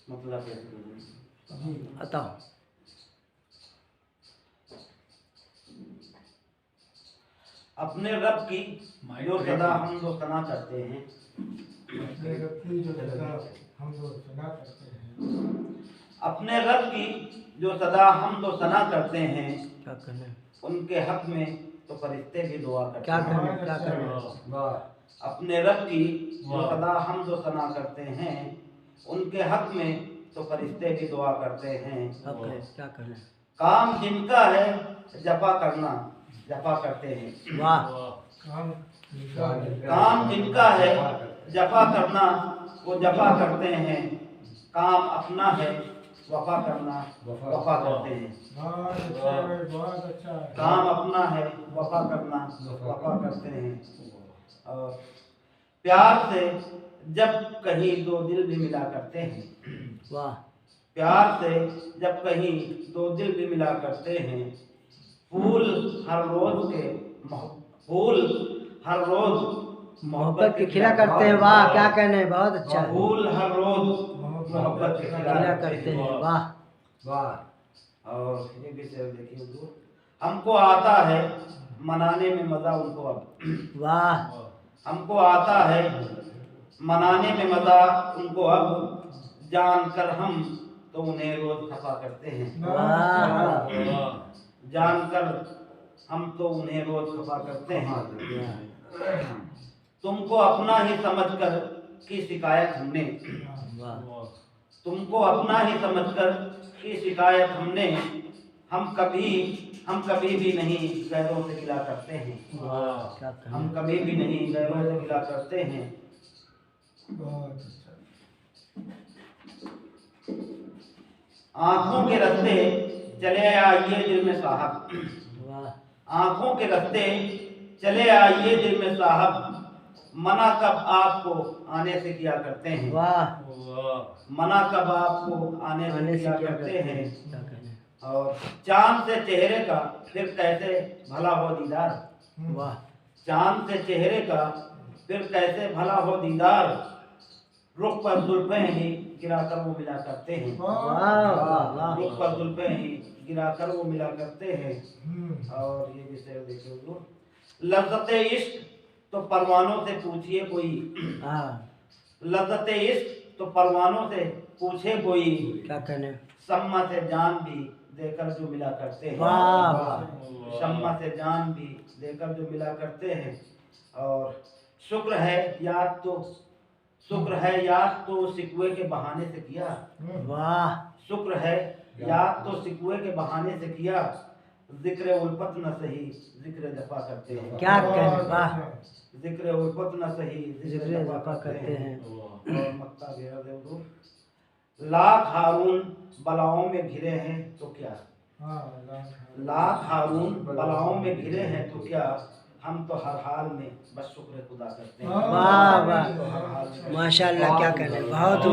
मतलब बताओ। अपने रब की जो सदा हम दो सना करते हैं, अपने रब की जो सदा हम दो सना करते हैं, अपने रब की जो सदा हम दो सना करते हैं, क्या करना है? उनके हक में तो फरिश्ते भी दुआ करते क्या हैं। करना है? क्या करना है? अपने रब की जो सदा हम दो सना करते हैं, उनके हक में तो फरिश्ते भी दुआ करते हैं। अब क्या करना है? काम जिनका है जफा करना जफा करते हैं। वाह। काम जिनका है जफा करना वो जफा करते हैं। काम अपना है वफा करना वफा करते हैं। बहुत अच्छा है। काम अपना है वफा करना वफा करते हैं। और प्यार से जब कहीं दो दिल भी मिला करते हैं। वाह। प्यार से जब कहीं दो दिल भी मिला करते हैं। फूल हर रोज के फूल हर रोज मोहब्बत की खिला करते हैं। वाह, क्या कहना है? बहुत अच्छा है। फूल हर रोज मोहब्बत की खिला करते हैं। वाह वाह। और ये भी शेर देखिए हुजूर, हमको आता है मनाने में मजा उनको अब। वाह। हमको आता है मनाने में मजा उनको अब, जानकर हम तो उन्हें रोज खफा करते हैं। वाह। जानकर हम तो उन्हें रोज खफा करते हैं। तुमको अपना ही समझकर की शिकायत हमने, वाह। तुमको अपना ही समझकर की शिकायत हमने, हम कभी भी नहीं गैरों से गिला करते हैं। वाह, क्या कहना हम है? कभी भी नहीं गैरों से गिला करते हैं। बहुत अच्छा। आंखों के रास्ते चले आइए दिल में साहब। वाह। आंखों के रास्ते चले आइए दिल में साहब, मना कब आपको आने से किया करते हैं। वाह। मना कब आपको आने से किया करते हैं। क्या कहना है? और चांद से चेहरे का फिर कैसे भला हो दीदार। वाह। चांद से चेहरे का फिर कैसे भला हो दीदार, रुख पर जुल्फें ही गिराकर वो मिला करते हैं। वाह वाह। रुख पर जुल्फें ही गिराकर वो मिला करते हैं। और ये भी शेर देखिए हुजूर, लज़्ज़ते इश्क तो परवानों से पूछिए कोई। लज़्ज़ते इश्क तो परवानों से पूछे कोई, क्या कहने? सम्मा से जान भी देकर जो मिला करते हैं। वाह। सम्मा से जान भी देकर जो मिला करते हैं। और शुक्र है याद तो शिकवे के बहाने से किया। वाह। शुक्र है याद तो शिकवे के बहाने से किया, जिक्र उल्फत न सही जिक्र जफा करते हैं। क्या कहने? वाह। जिक्र उल्फत न सही जिक्र जफा करते हैं। और मक्ता घेरा दे हुजूर, लाख हारून बलाओं में घिरे हैं तो क्या। लाख हारून बलाओं में घिरे हैं तो क्या, हम तो हर हाल में बस शुक्र खुदा करते हैं। वाह वाह, तो हर हाल में माशाल्लाह, क्या कहना है? बहुत